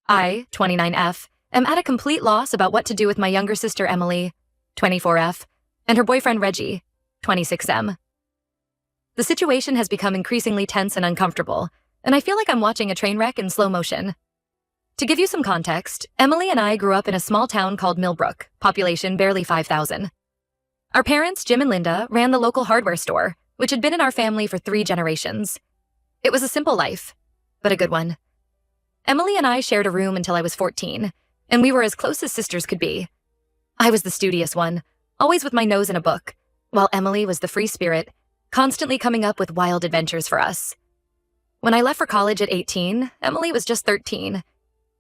I, 29F, am at a complete loss about what to do with my younger sister Emily, 24F, and her boyfriend Reggie, 26M. The situation has become increasingly tense and uncomfortable, and I feel like I'm watching a train wreck in slow motion. To give you some context, Emily and I grew up in a small town called Millbrook, population barely 5,000. Our parents, Jim and Linda, ran the local hardware store, which had been in our family for 3 generations. It was a simple life, but a good one. Emily and I shared a room until I was 14, and we were as close as sisters could be. I was the studious one, always with my nose in a book, while Emily was the free spirit, constantly coming up with wild adventures for us. When I left for college at 18, Emily was just 13.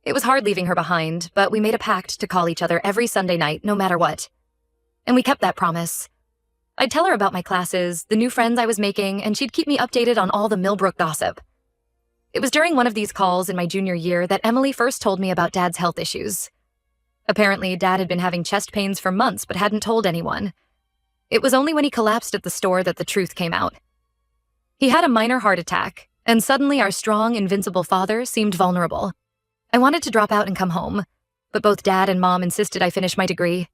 It was hard leaving her behind, but we made a pact to call each other every Sunday night, no matter what. And we kept that promise. I'd tell her about my classes, the new friends I was making, and she'd keep me updated on all the Millbrook gossip. It was during one of these calls in my junior year that Emily first told me about Dad's health issues. Apparently, Dad had been having chest pains for months but hadn't told anyone. It was only when he collapsed at the store that the truth came out. He had a minor heart attack, and suddenly our strong, invincible father seemed vulnerable. I wanted to drop out and come home, but both Dad and Mom insisted I finish my degree.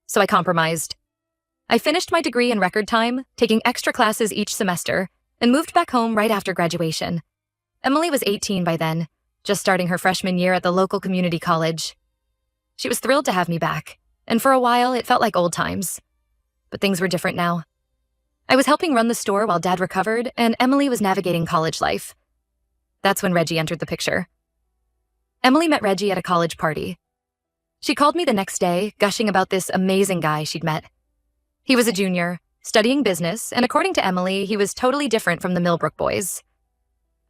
So I compromised. I finished my degree in record time, taking extra classes each semester, and moved back home right after graduation. Emily was 18 by then, just starting her freshman year at the local community college. She was thrilled to have me back, and for a while it felt like old times. But things were different now. I was helping run the store while Dad recovered, and Emily was navigating college life. That's when Reggie entered the picture. Emily met Reggie at a college party. She called me the next day, gushing about this amazing guy she'd met. He was a junior, studying business, and according to Emily, he was totally different from the Millbrook boys.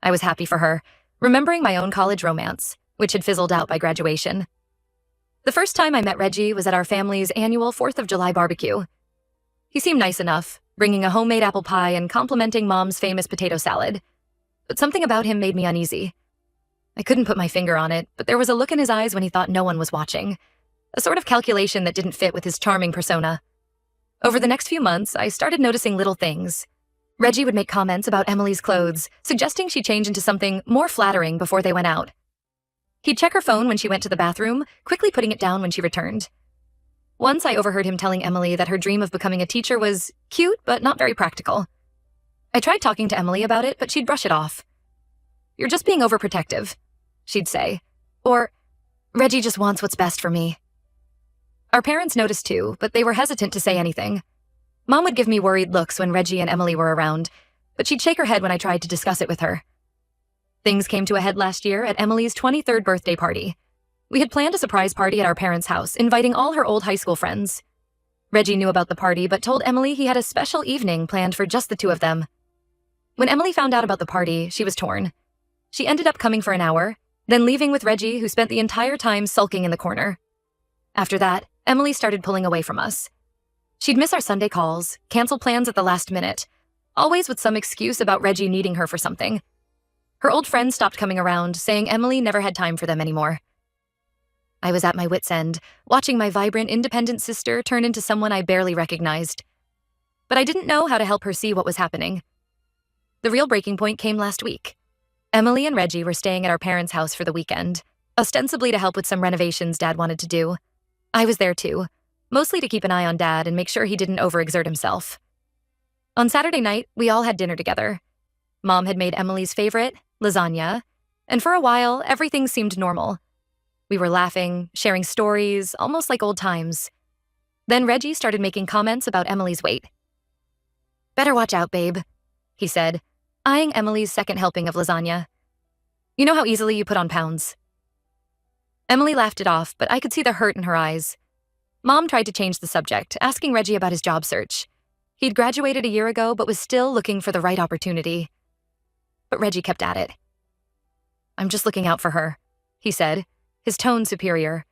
I was happy for her, remembering my own college romance, which had fizzled out by graduation. The first time I met Reggie was at our family's annual 4th of July barbecue. He seemed nice enough, bringing a homemade apple pie and complimenting Mom's famous potato salad. But something about him made me uneasy. I couldn't put my finger on it, but there was a look in his eyes when he thought no one was watching. A sort of calculation that didn't fit with his charming persona. Over the next few months, I started noticing little things. Reggie would make comments about Emily's clothes, suggesting she change into something more flattering before they went out. He'd check her phone when she went to the bathroom, quickly putting it down when she returned. Once I overheard him telling Emily that her dream of becoming a teacher was cute, but not very practical. I tried talking to Emily about it, but she'd brush it off. "You're just being overprotective," she'd say. Or, "Reggie just wants what's best for me." Our parents noticed too, but they were hesitant to say anything. Mom would give me worried looks when Reggie and Emily were around, but she'd shake her head when I tried to discuss it with her. Things came to a head last year at Emily's 23rd birthday party. We had planned a surprise party at our parents' house, inviting all her old high school friends. Reggie knew about the party, but told Emily he had a special evening planned for just the two of them. When Emily found out about the party, she was torn. She ended up coming for an hour, then leaving with Reggie, who spent the entire time sulking in the corner. After that, Emily started pulling away from us. She'd miss our Sunday calls, cancel plans at the last minute, always with some excuse about Reggie needing her for something. Her old friends stopped coming around, saying Emily never had time for them anymore. I was at my wit's end, watching my vibrant, independent sister turn into someone I barely recognized. But I didn't know how to help her see what was happening. The real breaking point came last week. Emily and Reggie were staying at our parents' house for the weekend, ostensibly to help with some renovations Dad wanted to do. I was there too, mostly to keep an eye on Dad and make sure he didn't overexert himself. On Saturday night, we all had dinner together. Mom had made Emily's favorite, lasagna, and for a while, everything seemed normal. We were laughing, sharing stories, almost like old times. Then Reggie started making comments about Emily's weight. "Better watch out, babe," he said, eyeing Emily's second helping of lasagna. "You know how easily you put on pounds." Emily laughed it off, but I could see the hurt in her eyes. Mom tried to change the subject, asking Reggie about his job search. He'd graduated a year ago, but was still looking for the right opportunity. But Reggie kept at it. "I'm just looking out for her," he said, his tone superior.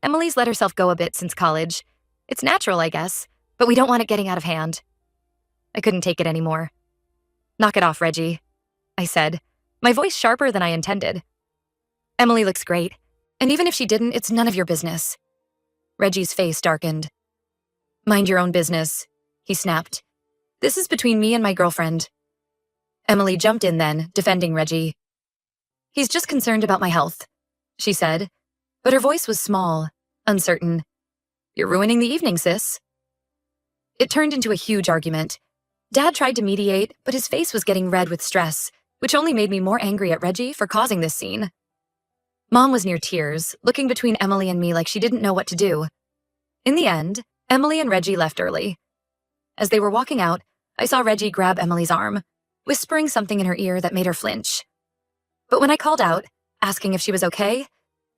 "Emily's let herself go a bit since college. It's natural, I guess, but we don't want it getting out of hand." I couldn't take it anymore. "Knock it off, Reggie," I said, my voice sharper than I intended. "Emily looks great, and even if she didn't, it's none of your business." Reggie's face darkened. "Mind your own business," he snapped. "This is between me and my girlfriend." Emily jumped in then, defending Reggie. "He's just concerned about my health. she said, but her voice was small, uncertain. "You're ruining the evening, sis." It turned into a huge argument. Dad tried to mediate, but his face was getting red with stress, which only made me more angry at Reggie for causing this scene. Mom was near tears, looking between Emily and me like she didn't know what to do. In the end, Emily and Reggie left early. As they were walking out, I saw Reggie grab Emily's arm, whispering something in her ear that made her flinch. But when I called out, asking if she was okay,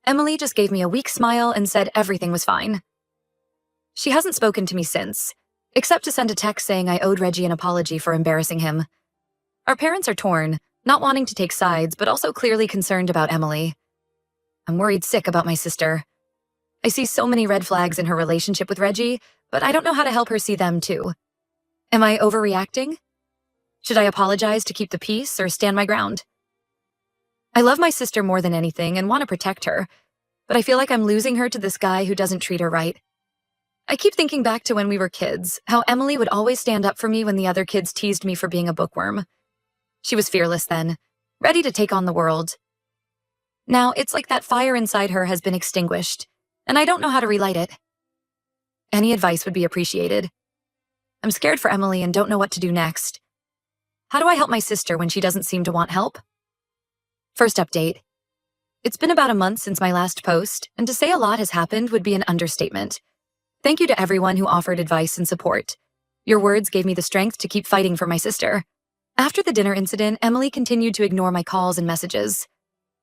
Emily just gave me a weak smile and said everything was fine. She hasn't spoken to me since, except to send a text saying I owed Reggie an apology for embarrassing him. Our parents are torn, not wanting to take sides, but also clearly concerned about Emily. I'm worried sick about my sister. I see so many red flags in her relationship with Reggie, but I don't know how to help her see them too. Am I overreacting? Should I apologize to keep the peace or stand my ground? I love my sister more than anything and want to protect her, but I feel like I'm losing her to this guy who doesn't treat her right. I keep thinking back to when we were kids, how Emily would always stand up for me when the other kids teased me for being a bookworm. She was fearless then, ready to take on the world. Now, it's like that fire inside her has been extinguished, and I don't know how to relight it. Any advice would be appreciated. I'm scared for Emily and don't know what to do next. How do I help my sister when she doesn't seem to want help? First update. It's been about a month since my last post, and to say a lot has happened would be an understatement. Thank you to everyone who offered advice and support. Your words gave me the strength to keep fighting for my sister. After the dinner incident, Emily continued to ignore my calls and messages.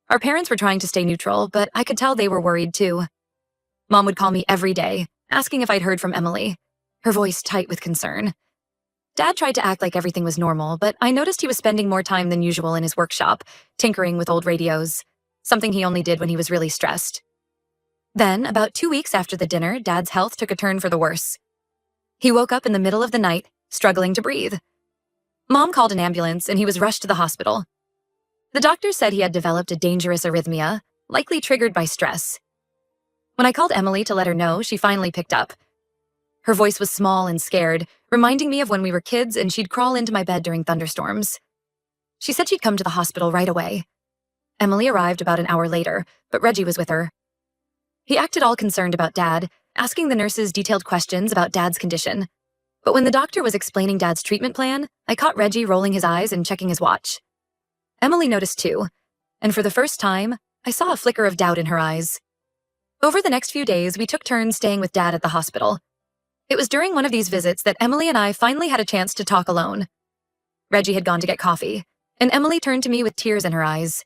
Our parents were trying to stay neutral, but I could tell they were worried too. Mom would call me every day, asking if I'd heard from Emily, her voice tight with concern. Dad tried to act like everything was normal, but I noticed he was spending more time than usual in his workshop, tinkering with old radios, something he only did when he was really stressed. Then, about 2 weeks after the dinner, Dad's health took a turn for the worse. He woke up in the middle of the night, struggling to breathe. Mom called an ambulance and he was rushed to the hospital. The doctor said he had developed a dangerous arrhythmia, likely triggered by stress. When I called Emily to let her know, she finally picked up. Her voice was small and scared, reminding me of when we were kids and she'd crawl into my bed during thunderstorms. She said she'd come to the hospital right away. Emily arrived about an hour later, but Reggie was with her. He acted all concerned about Dad, asking the nurses detailed questions about Dad's condition. But when the doctor was explaining Dad's treatment plan, I caught Reggie rolling his eyes and checking his watch. Emily noticed too, and for the first time, I saw a flicker of doubt in her eyes. Over the next few days, we took turns staying with Dad at the hospital. It was during one of these visits that Emily and I finally had a chance to talk alone. Reggie had gone to get coffee, and Emily turned to me with tears in her eyes.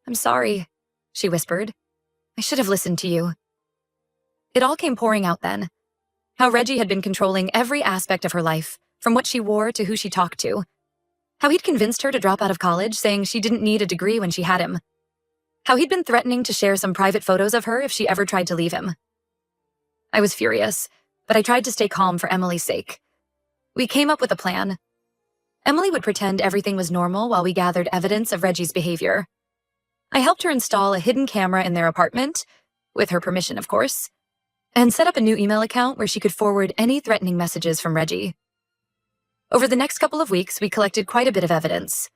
"I'm sorry," she whispered. "I should have listened to you." It all came pouring out then. How Reggie had been controlling every aspect of her life, from what she wore to who she talked to. How he'd convinced her to drop out of college, saying she didn't need a degree when she had him. How he'd been threatening to share some private photos of her if she ever tried to leave him. I was furious, but I tried to stay calm for Emily's sake. We came up with a plan. Emily would pretend everything was normal while we gathered evidence of Reggie's behavior. I helped her install a hidden camera in their apartment, with her permission, of course, and set up a new email account where she could forward any threatening messages from Reggie. Over the next couple of weeks, we collected quite a bit of evidence.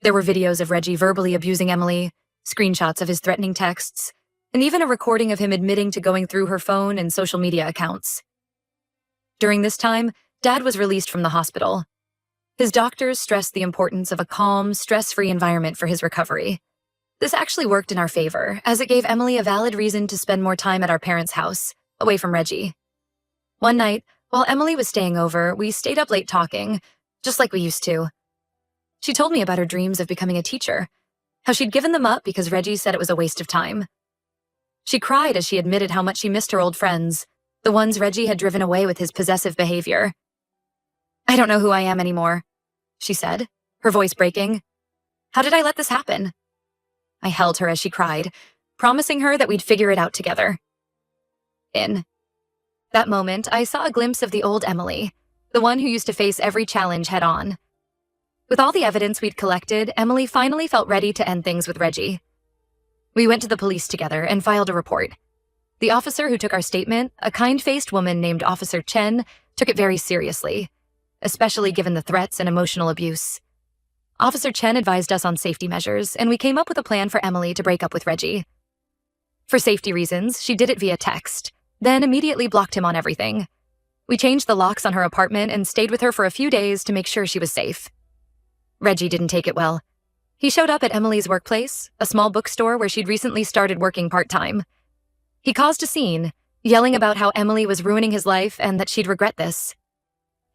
There were videos of Reggie verbally abusing Emily, screenshots of his threatening texts, and even a recording of him admitting to going through her phone and social media accounts. During this time, Dad was released from the hospital. His doctors stressed the importance of a calm, stress-free environment for his recovery. This actually worked in our favor, as it gave Emily a valid reason to spend more time at our parents' house, away from Reggie. One night, while Emily was staying over, we stayed up late talking, just like we used to. She told me about her dreams of becoming a teacher, how she'd given them up because Reggie said it was a waste of time. She cried as she admitted how much she missed her old friends, the ones Reggie had driven away with his possessive behavior. "I don't know who I am anymore," she said, her voice breaking. "How did I let this happen?" I held her as she cried, promising her that we'd figure it out together. In that moment, I saw a glimpse of the old Emily, the one who used to face every challenge head-on. With all the evidence we'd collected, Emily finally felt ready to end things with Reggie. We went to the police together and filed a report. The officer who took our statement, a kind-faced woman named Officer Chen, took it very seriously, especially given the threats and emotional abuse. Officer Chen advised us on safety measures, and we came up with a plan for Emily to break up with Reggie. For safety reasons, she did it via text, then immediately blocked him on everything. We changed the locks on her apartment and stayed with her for a few days to make sure she was safe. Reggie didn't take it well. He showed up at Emily's workplace, a small bookstore where she'd recently started working part-time. He caused a scene, yelling about how Emily was ruining his life and that she'd regret this.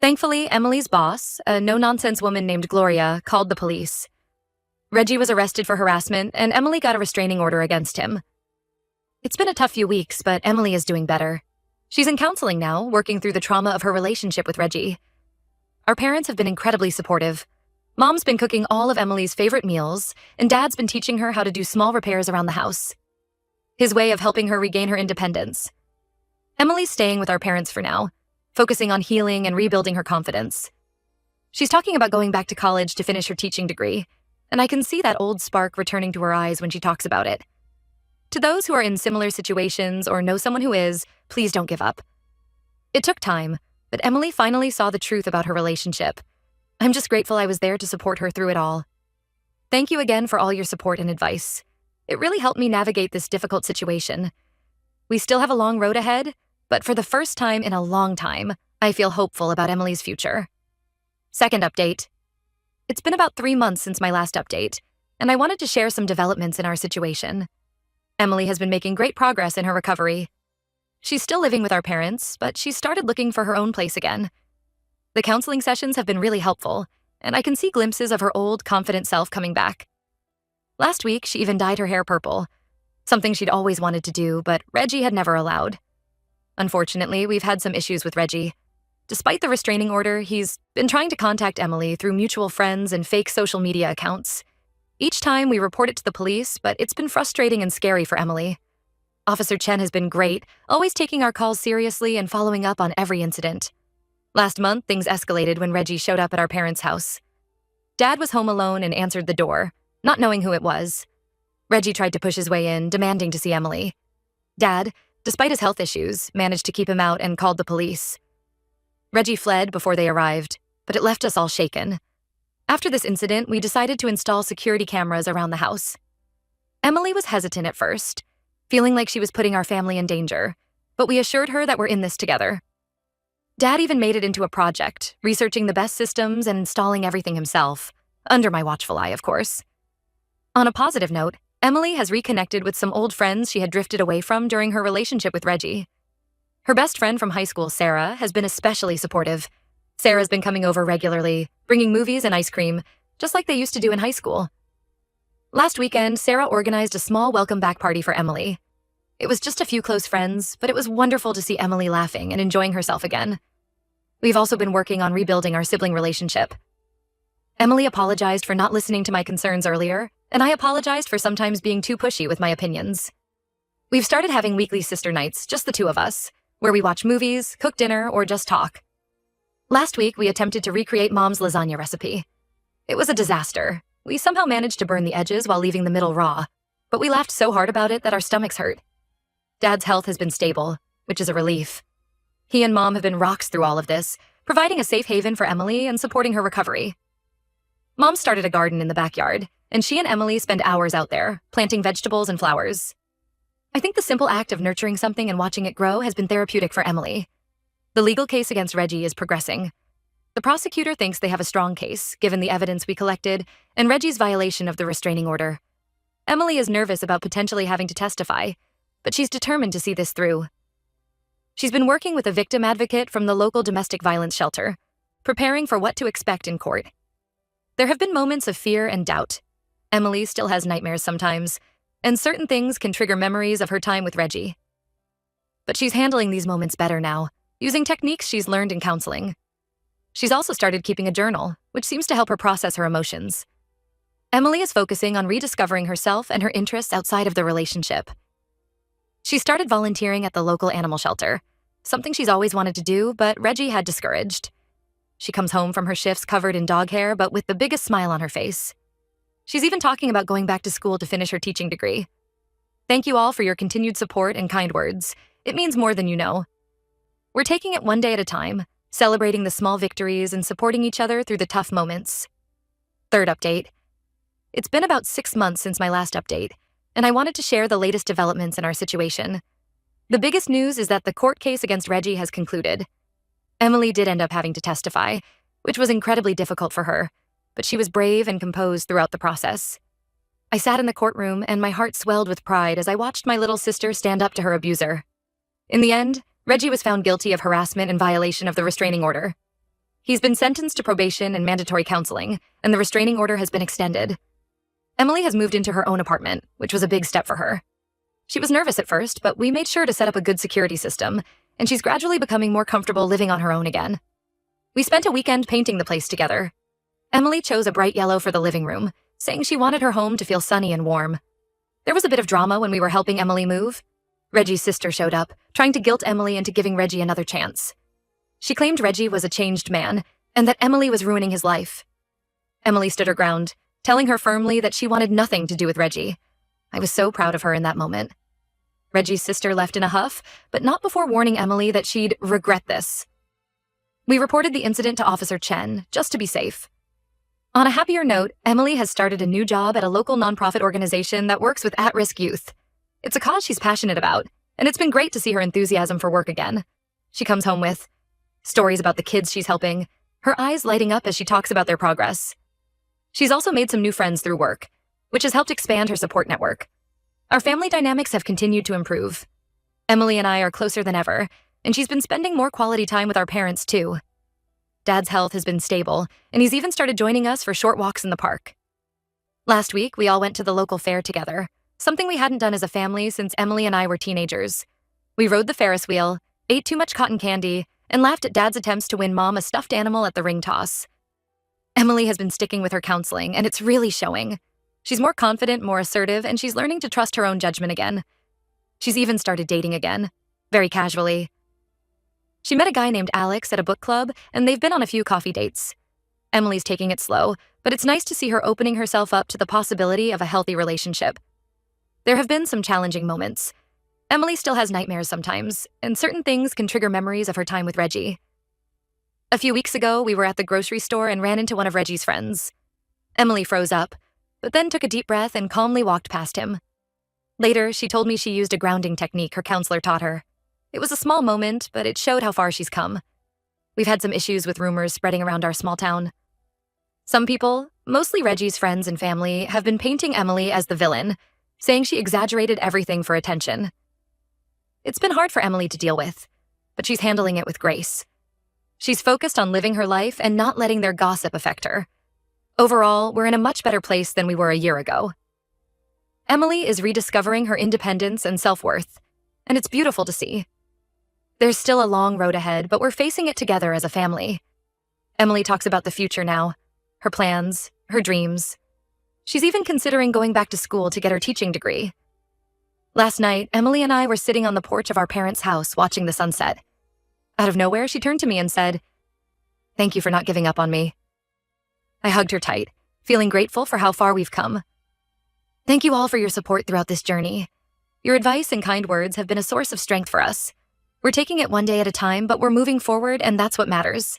Thankfully, Emily's boss, a no-nonsense woman named Gloria, called the police. Reggie was arrested for harassment, and Emily got a restraining order against him. It's been a tough few weeks, but Emily is doing better. She's in counseling now, working through the trauma of her relationship with Reggie. Our parents have been incredibly supportive. Mom's been cooking all of Emily's favorite meals, and Dad's been teaching her how to do small repairs around the house. His way of helping her regain her independence. Emily's staying with our parents for now, focusing on healing and rebuilding her confidence. She's talking about going back to college to finish her teaching degree, and I can see that old spark returning to her eyes when she talks about it. To those who are in similar situations or know someone who is, please don't give up. It took time, but Emily finally saw the truth about her relationship. I'm just grateful I was there to support her through it all. Thank you again for all your support and advice. It really helped me navigate this difficult situation. We still have a long road ahead, but for the first time in a long time, I feel hopeful about Emily's future. Second update. It's been about 3 months since my last update, and I wanted to share some developments in our situation. Emily has been making great progress in her recovery. She's still living with our parents, but she's started looking for her own place again. The counseling sessions have been really helpful, and I can see glimpses of her old, confident self coming back. Last week, she even dyed her hair purple, something she'd always wanted to do, but Reggie had never allowed. Unfortunately, we've had some issues with Reggie. Despite the restraining order, he's been trying to contact Emily through mutual friends and fake social media accounts. Each time we report it to the police, but it's been frustrating and scary for Emily. Officer Chen has been great, always taking our calls seriously and following up on every incident. Last month, things escalated when Reggie showed up at our parents' house. Dad was home alone and answered the door, not knowing who it was. Reggie tried to push his way in, demanding to see Emily. Dad, despite his health issues, managed to keep him out and called the police. Reggie fled before they arrived, but it left us all shaken. After this incident, we decided to install security cameras around the house. Emily was hesitant at first, feeling like she was putting our family in danger, but we assured her that we're in this together. Dad even made it into a project, researching the best systems and installing everything himself, under my watchful eye, of course. On a positive note, Emily has reconnected with some old friends she had drifted away from during her relationship with Reggie. Her best friend from high school, Sarah, has been especially supportive. Sarah's been coming over regularly, bringing movies and ice cream, just like they used to do in high school. Last weekend, Sarah organized a small welcome back party for Emily. It was just a few close friends, but it was wonderful to see Emily laughing and enjoying herself again. We've also been working on rebuilding our sibling relationship. Emily apologized for not listening to my concerns earlier, and I apologized for sometimes being too pushy with my opinions. We've started having weekly sister nights, just the two of us, where we watch movies, cook dinner, or just talk. Last week, we attempted to recreate Mom's lasagna recipe. It was a disaster. We somehow managed to burn the edges while leaving the middle raw, but we laughed so hard about it that our stomachs hurt. Dad's health has been stable, which is a relief. He and Mom have been rocks through all of this, providing a safe haven for Emily and supporting her recovery. Mom started a garden in the backyard, and she and Emily spend hours out there, planting vegetables and flowers. I think the simple act of nurturing something and watching it grow has been therapeutic for Emily. The legal case against Reggie is progressing. The prosecutor thinks they have a strong case, given the evidence we collected, and Reggie's violation of the restraining order. Emily is nervous about potentially having to testify, but she's determined to see this through. She's been working with a victim advocate from the local domestic violence shelter, preparing for what to expect in court. There have been moments of fear and doubt. Emily still has nightmares sometimes, and certain things can trigger memories of her time with Reggie. But she's handling these moments better now, using techniques she's learned in counseling. She's also started keeping a journal, which seems to help her process her emotions. Emily is focusing on rediscovering herself and her interests outside of the relationship. She started volunteering at the local animal shelter, something she's always wanted to do, but Reggie had discouraged. She comes home from her shifts covered in dog hair, but with the biggest smile on her face. She's even talking about going back to school to finish her teaching degree. Thank you all for your continued support and kind words. It means more than you know. We're taking it one day at a time, celebrating the small victories and supporting each other through the tough moments. Third update. It's been about 6 months since my last update, and I wanted to share the latest developments in our situation. The biggest news is that the court case against Reggie has concluded. Emily did end up having to testify, which was incredibly difficult for her, but she was brave and composed throughout the process. I sat in the courtroom and my heart swelled with pride as I watched my little sister stand up to her abuser. In the end, Reggie was found guilty of harassment and violation of the restraining order. He's been sentenced to probation and mandatory counseling, and the restraining order has been extended. Emily has moved into her own apartment, which was a big step for her. She was nervous at first, but we made sure to set up a good security system, and she's gradually becoming more comfortable living on her own again. We spent a weekend painting the place together. Emily chose a bright yellow for the living room, saying she wanted her home to feel sunny and warm. There was a bit of drama when we were helping Emily move. Reggie's sister showed up, trying to guilt Emily into giving Reggie another chance. She claimed Reggie was a changed man, and that Emily was ruining his life. Emily stood her ground, telling her firmly that she wanted nothing to do with Reggie. I was so proud of her in that moment. Reggie's sister left in a huff, but not before warning Emily that she'd regret this. We reported the incident to Officer Chen, just to be safe. On a happier note, Emily has started a new job at a local nonprofit organization that works with at-risk youth. It's a cause she's passionate about, and it's been great to see her enthusiasm for work again. She comes home with stories about the kids she's helping, her eyes lighting up as she talks about their progress. She's also made some new friends through work, which has helped expand her support network. Our family dynamics have continued to improve. Emily and I are closer than ever, and she's been spending more quality time with our parents too. Dad's health has been stable, and he's even started joining us for short walks in the park. Last week, we all went to the local fair together, something we hadn't done as a family since Emily and I were teenagers. We rode the Ferris wheel, ate too much cotton candy, and laughed at Dad's attempts to win Mom a stuffed animal at the ring toss. Emily has been sticking with her counseling, and it's really showing. She's more confident, more assertive, and she's learning to trust her own judgment again. She's even started dating again, very casually. She met a guy named Alex at a book club, and they've been on a few coffee dates. Emily's taking it slow, but it's nice to see her opening herself up to the possibility of a healthy relationship. There have been some challenging moments. Emily still has nightmares sometimes, and certain things can trigger memories of her time with Reggie. A few weeks ago, we were at the grocery store and ran into one of Reggie's friends. Emily froze up, but then took a deep breath and calmly walked past him. Later, she told me she used a grounding technique her counselor taught her. It was a small moment, but it showed how far she's come. We've had some issues with rumors spreading around our small town. Some people, mostly Reggie's friends and family, have been painting Emily as the villain, saying she exaggerated everything for attention. It's been hard for Emily to deal with, but she's handling it with grace. She's focused on living her life and not letting their gossip affect her. Overall, we're in a much better place than we were a year ago. Emily is rediscovering her independence and self-worth, and it's beautiful to see. There's still a long road ahead, but we're facing it together as a family. Emily talks about the future now, her plans, her dreams. She's even considering going back to school to get her teaching degree. Last night, Emily and I were sitting on the porch of our parents' house watching the sunset. Out of nowhere, she turned to me and said, "Thank you for not giving up on me." I hugged her tight, feeling grateful for how far we've come. Thank you all for your support throughout this journey. Your advice and kind words have been a source of strength for us. We're taking it one day at a time, but we're moving forward, and that's what matters.